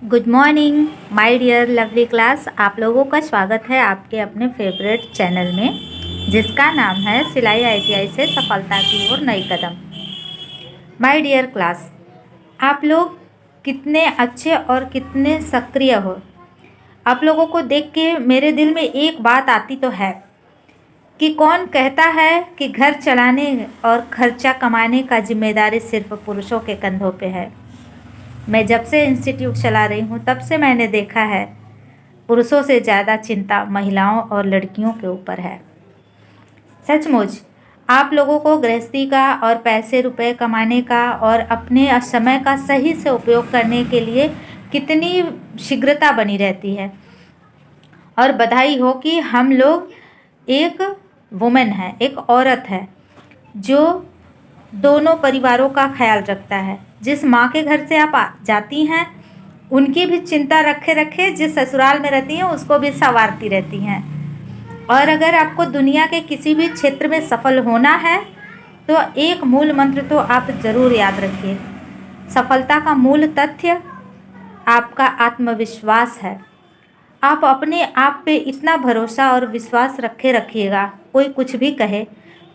Good morning my dear lovely class. आप लोगों का स्वागत है आपके अपने फेवरेट चैनल में, जिसका नाम है सिलाई आईटीआई से सफलता की ओर नई कदम। माय डियर क्लास, आप लोग कितने अच्छे और कितने सक्रिय हो। आप लोगों को देख के मेरे दिल में एक बात आती तो है कि कौन कहता है कि घर चलाने और खर्चा कमाने का जिम्मेदारी सिर्फ पुरुषों के कंधों पे है। मैं जब से इंस्टीट्यूट चला रही हूँ तब से मैंने देखा है पुरुषों से ज़्यादा चिंता महिलाओं और लड़कियों के ऊपर है। सचमुच आप लोगों को गृहस्थी का और पैसे रुपए कमाने का और अपने समय का सही से उपयोग करने के लिए कितनी शीघ्रता बनी रहती है। और बधाई हो कि हम लोग एक वुमेन है, एक औरत है जो दोनों परिवारों का ख्याल रखता है। जिस माँ के घर से आप जाती हैं उनकी भी चिंता रखे रखे जिस ससुराल में रहती हैं उसको भी संवारती रहती हैं। और अगर आपको दुनिया के किसी भी क्षेत्र में सफल होना है तो एक मूल मंत्र तो आप ज़रूर याद रखिए। सफलता का मूल तथ्य आपका आत्मविश्वास है। आप अपने आप पे इतना भरोसा और विश्वास रखे रखिएगा, कोई कुछ भी कहे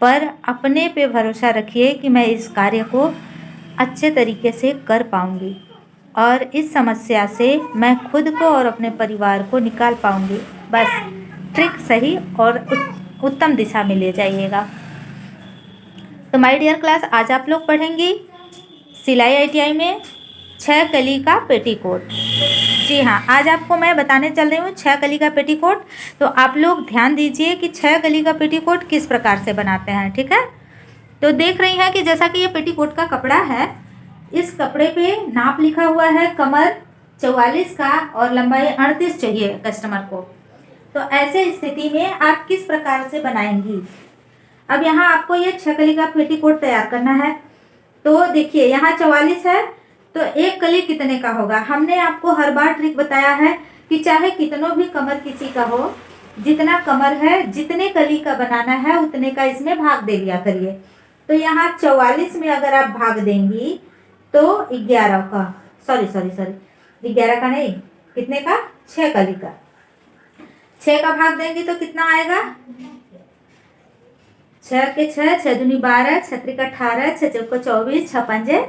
पर अपने पे भरोसा रखिए कि मैं इस कार्य को अच्छे तरीके से कर पाऊंगी और इस समस्या से मैं खुद को और अपने परिवार को निकाल पाऊंगी। बस ट्रिक सही और उत्तम दिशा में ले जाइएगा। तो माय डियर क्लास, आज आप लोग पढ़ेंगी सिलाई आईटीआई में 6 कली का पेटीकोट। जी हाँ, आज आपको मैं बताने चल रही हूँ 6 कली का पेटीकोट। तो आप लोग ध्यान दीजिए कि 6 कली का पेटीकोट किस प्रकार से बनाते हैं, ठीक है। तो देख रही हैं कि जैसा कि ये पेटीकोट का कपड़ा है, इस कपड़े पे नाप लिखा हुआ है कमर 44 का और लंबाई 38 चाहिए कस्टमर को। तो ऐसे स्थिति में आप किस प्रकार से बनाएंगी। अब यहाँ आपको ये 6 कली का पेटीकोट तैयार करना है। तो देखिए यहाँ 44 है तो एक कली कितने का होगा। हमने आपको हर बार ट्रिक बताया है कि चाहे कितनों भी कमर किसी का हो, जितना कमर है जितने कली का बनाना है उतने का इसमें भाग दे दिया करिए। तो यहाँ 44 में अगर आप भाग देंगी तो 11 का, सॉरी 11 का नहीं, कितने का, 6 कली का। 6 का भाग देंगी तो कितना आएगा, 6 के 6, 6 दूनी 12, 6 त्रिक 18, 6 चौको 24, 6 पंजे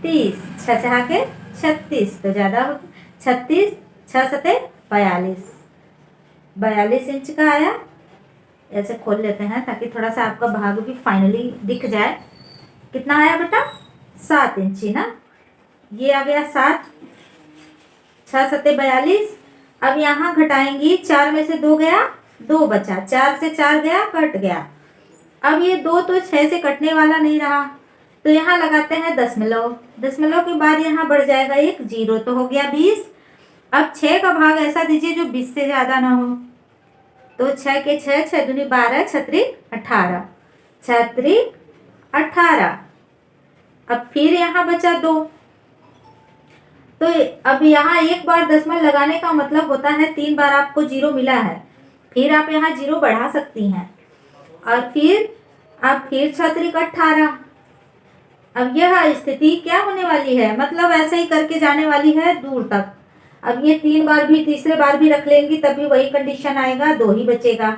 30, 6 छहा के 36, तो ज़्यादा हो 36, 6 सते 42, 42 इंच का आया। ऐसे खोल लेते हैं ताकि थोड़ा सा आपका भाग भी फाइनली दिख जाए। कितना आया बेटा, 7 इंची ना, ये आ गया 7, 6 सते 42। अब यहाँ घटाएंगी, 4 में से 2 गया, 2 बचा, 4 से 4 गया, कट गया। अब ये 2 तो 6 से कटने वाला नहीं रहा, तो यहाँ लगाते हैं दशमलव। दशमलव के बाद यहाँ बढ़ जाएगा एक जीरो, तो हो गया 20। अब 6 का भाग ऐसा दीजिए जो 20 से ज़्यादा ना हो। तो 6 के 6, 6 दूनी 12, 6 त्रिक 18, 6 त्रिक 18। अब फिर यहाँ बचा 2। तो अब यहाँ एक बार दशमलव लगाने का मतलब होता है 3 बार आपको जीरो मिला है, फिर आप यहाँ जीरो बढ़ा सकती हैं। और फिर अब फिर 6 त्रिक 18। अब यह स्थिति क्या होने वाली है, मतलब ऐसे ही करके जाने वाली है दूर तक। अब ये 3 बार भी, तीसरे बार भी रख लेंगी तब भी वही कंडीशन आएगा, 2 ही बचेगा।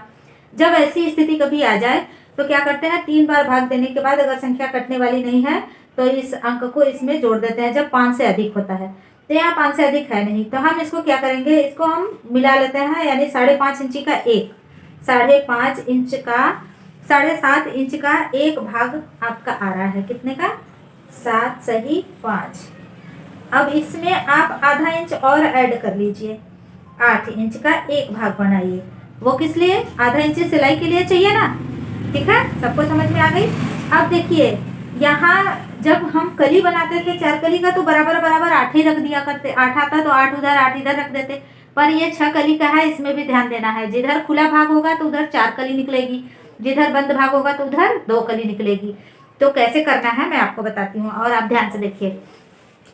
जब ऐसी स्थिति कभी आ जाए तो क्या करते हैं, 3 बार भाग देने के बाद अगर संख्या कटने वाली नहीं है तो इस अंक को इसमें जोड़ देते हैं जब 5 से अधिक होता है। तो यहाँ 5 से अधिक है नहीं, तो हम इसको क्या करेंगे, इसको हम मिला लेते हैं, यानी 5.5 इंची का एक, 5.5 इंच का 7.5 इंच का एक भाग आपका आ रहा है, कितने का, 7 सही 5। अब इसमें आप आधा इंच और ऐड कर लीजिए, 8 इंच का एक भाग बनाइए। वो किस लिए, आधा इंच सिलाई के लिए चाहिए ना, ठीक है, सबको समझ में आ गई। अब देखिए यहाँ जब हम कली बनाते थे 4 कली का तो बराबर बराबर 8 ही रख दिया करते, 8 आता तो 8 उधर 8 इधर रख देते। पर ये 6 कली का है, इसमें भी ध्यान देना है, जिधर खुला भाग होगा तो उधर 4 कली निकलेगी, जिधर बंद भाग होगा तो उधर 2 कली निकलेगी। तो कैसे करना है मैं आपको बताती हूँ और आप ध्यान से देखिए।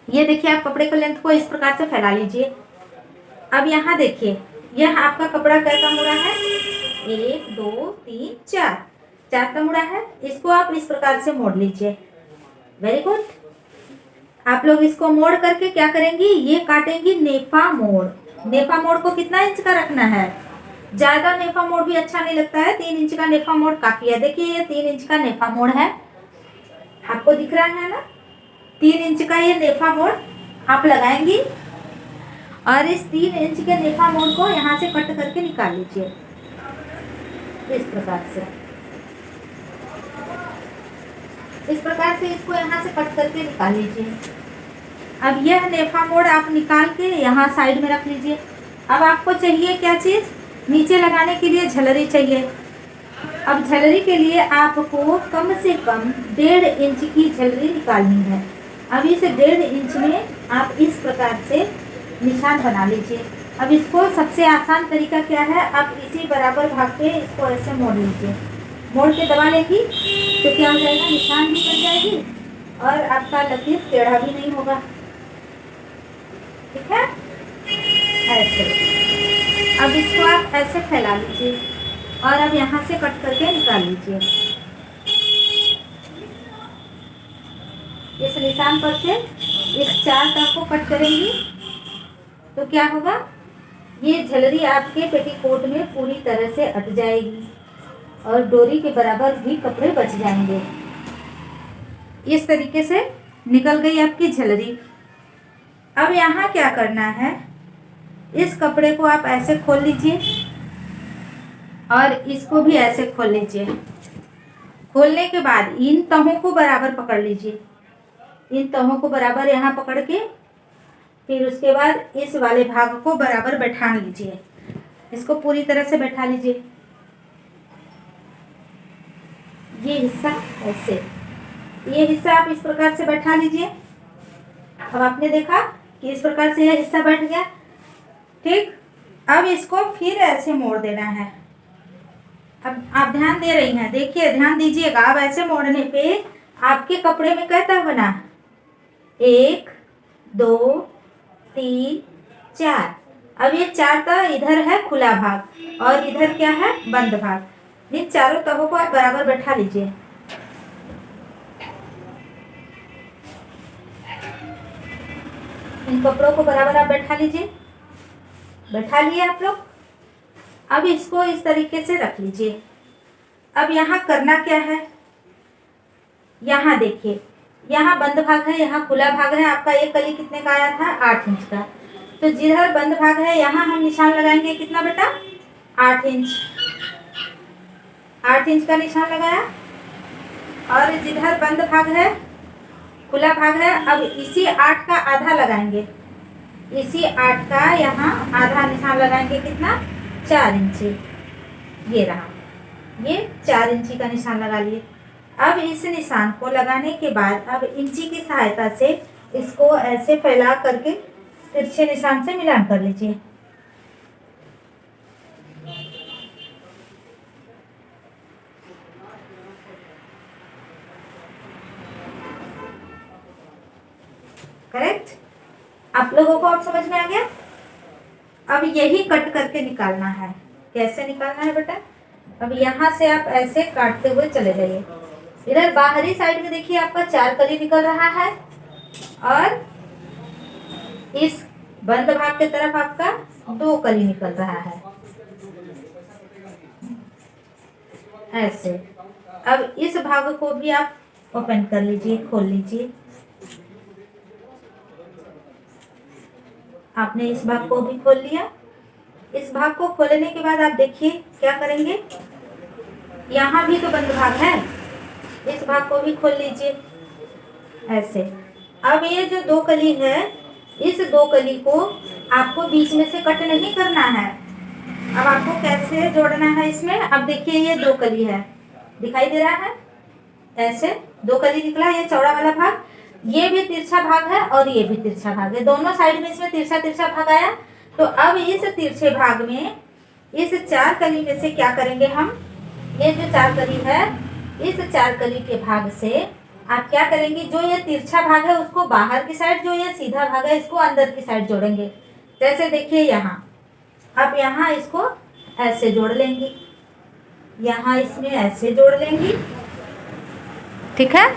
ये देखिए आप कपड़े के लेंथ को इस प्रकार से फैला लीजिए। अब यहाँ देखिए, यह आपका कपड़ा कैसा मुड़ा है, 1 2 3 4, 4 का मुड़ा है। इसको आप इस प्रकार से मोड़ लीजिए, वेरी गुड। आप लोग इसको मोड़ करके क्या करेंगी, ये काटेंगी नेफा मोड़। नेफा मोड़ को कितना इंच का रखना है, ज्यादा नेफा मोड़ भी अच्छा नहीं लगता है, 3 इंच का नेफा मोड़ काफी है। देखिए ये 3 इंच का नेफा मोड़ है, आपको दिख रहा है ना, 3 इंच का ये नेफा मोड़ आप लगाएंगी और इस 3 इंच के नेफा मोड़ को यहाँ से कट करके निकाल लीजिए इस प्रकार से। इस प्रकार से इसको यहाँ से कट करके निकाल लीजिए। अब यह नेफा मोड़ आप निकाल के यहाँ साइड में रख लीजिए। अब आपको चाहिए क्या चीज़, नीचे लगाने के लिए झलरी चाहिए। अब झलरी के लिए आपको कम से कम 1.5 इंच की झलरी निकालनी है। अब इस 1.5 इंच में आप इस प्रकार से निशान बना लीजिए। अब इसको सबसे आसान तरीका क्या है, आप इसी बराबर भाग पे इसको ऐसे मोड़ लीजिए। मोड़ के दबा लेगी तो क्या हो जाएगा, निशान भी बन जाएगी और आपका लकीर टेढ़ा भी नहीं होगा। ठीक है, ऐसे। अब इसको आप ऐसे फैला लीजिए और अब यहाँ से कट करके निकाल लीजिए। इस निशान पर से इस 4 दाग को कट करेंगी तो क्या होगा, ये झलरी आपके पेटीकोट में पूरी तरह से अट जाएगी और डोरी के बराबर भी कपड़े बच जाएंगे। इस तरीके से निकल गई आपकी झलरी। अब यहाँ क्या करना है, इस कपड़े को आप ऐसे खोल लीजिए और इसको भी ऐसे खोल लीजिए। खोलने के बाद इन तहों को बराबर पकड़ लीजिए, इन तहों को बराबर यहाँ पकड़ के फिर उसके बाद इस वाले भाग को बराबर बैठा लीजिए। इसको पूरी तरह से बैठा लीजिए। ये हिस्सा ऐसे, ये हिस्सा आप इस प्रकार से बैठा लीजिए। अब आपने देखा कि इस प्रकार से यह हिस्सा बैठ गया। ठीक, अब इसको फिर ऐसे मोड़ देना है। अब आप ध्यान दे रही हैं, देखिए ध्यान दीजिएगा। अब ऐसे मोड़ने पे आपके कपड़े में कैसा बना, 1 2 3 4। अब ये 4 का इधर है खुला भाग और इधर क्या है, बंद भाग। इन चारों तहों को आप बराबर बैठा लीजिए। इन कपड़ों को बराबर आप बैठा लीजिए। बैठा लिए आप लोग। अब इसको इस तरीके से रख लीजिए। अब यहाँ करना क्या है, यहाँ देखिए, यहाँ बंद भाग है, यहाँ खुला भाग है। आपका एक कली कितने का आया था, 8 इंच का। तो जिधर बंद भाग है यहाँ हम निशान लगाएंगे कितना बेटा, 8 इंच। 8 इंच का निशान लगाया। और जिधर बंद भाग है, खुला भाग है, अब इसी 8 का आधा लगाएंगे। इसी 8 का यहाँ आधा निशान लगाएंगे कितना, 4 इंची। ये रहा, ये 4 इंची का निशान लगा लिए। अब इस निशान को लगाने के बाद अब इंची की सहायता से इसको ऐसे फैला करके तिरछे निशान से मिलान कर लीजिए। करेक्ट, आप लोगों को अब समझ में आ गया। अब यही कट करके निकालना है। कैसे निकालना है बेटा, अब यहाँ से आप ऐसे काटते हुए चले जाइए। इधर बाहरी साइड में देखिए आपका 4 कली निकल रहा है और इस बंद भाग की तरफ आपका 2 कली निकल रहा है ऐसे। अब इस भाग को भी आप ओपन कर लीजिए, खोल लीजिए। आपने इस भाग को भी खोल लिया। इस भाग को खोलने के बाद आप देखिए क्या करेंगे, यहाँ भी तो बंद भाग है, इस भाग को भी खोल लीजिए ऐसे। अब ये जो 2 कली है, इस 2 कली को आपको बीच में से कट नहीं करना है। अब आपको कैसे जोड़ना है इसमें, अब देखिए ये 2 कली है, दिखाई दे रहा है, ऐसे 2 कली निकला। ये चौड़ा वाला भाग, ये भी तिरछा भाग है और ये भी तिरछा भाग है, दोनों साइड में इसमें तिरछा तिरछा भाग आया। तो अब इस तिरछे भाग में इस 4 कली में से क्या करेंगे हम, ये जो 4 कली है, इस 4 कली के भाग से आप क्या करेंगे, जो ये तिरछा भाग है उसको बाहर की साइड, जो ये सीधा भाग है इसको अंदर की साइड जोड़ेंगे। जैसे देखिए यहाँ, अब यहाँ इसको ऐसे जोड़ लेंगे, यहाँ इसमें ऐसे जोड़ लेंगी। ठीक है,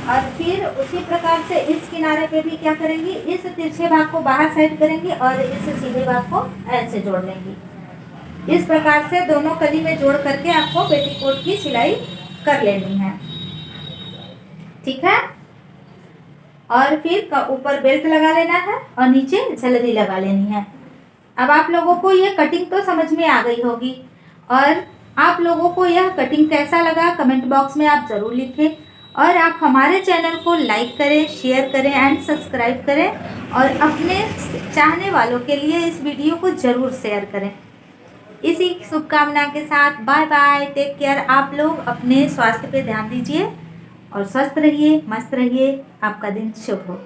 और फिर उसी प्रकार से इस किनारे पे भी क्या करेंगी, इस तिरछे भाग को बाहर साइड करेंगी और इस सीधे भाग को ऐसे जोड़ लेंगी। इस प्रकार से दोनों कली में जोड़ करके आपको पेटीकोट की सिलाई कर लेनी है, ठीक है। और फिर ऊपर बेल्ट लगा लेना है और नीचे झलरी लगा लेनी है। अब आप लोगों को ये कटिंग तो समझ में आ गई होगी, और आप लोगों को यह कटिंग कैसा लगा कमेंट बॉक्स में आप ज़रूर लिखें, और आप हमारे चैनल को लाइक करें, शेयर करें एंड सब्सक्राइब करें, और अपने चाहने वालों के लिए इस वीडियो को ज़रूर शेयर करें। इसी शुभकामना के साथ बाय बाय, टेक केयर। आप लोग अपने स्वास्थ्य पे ध्यान दीजिए और स्वस्थ रहिए, मस्त रहिए। आपका दिन शुभ हो।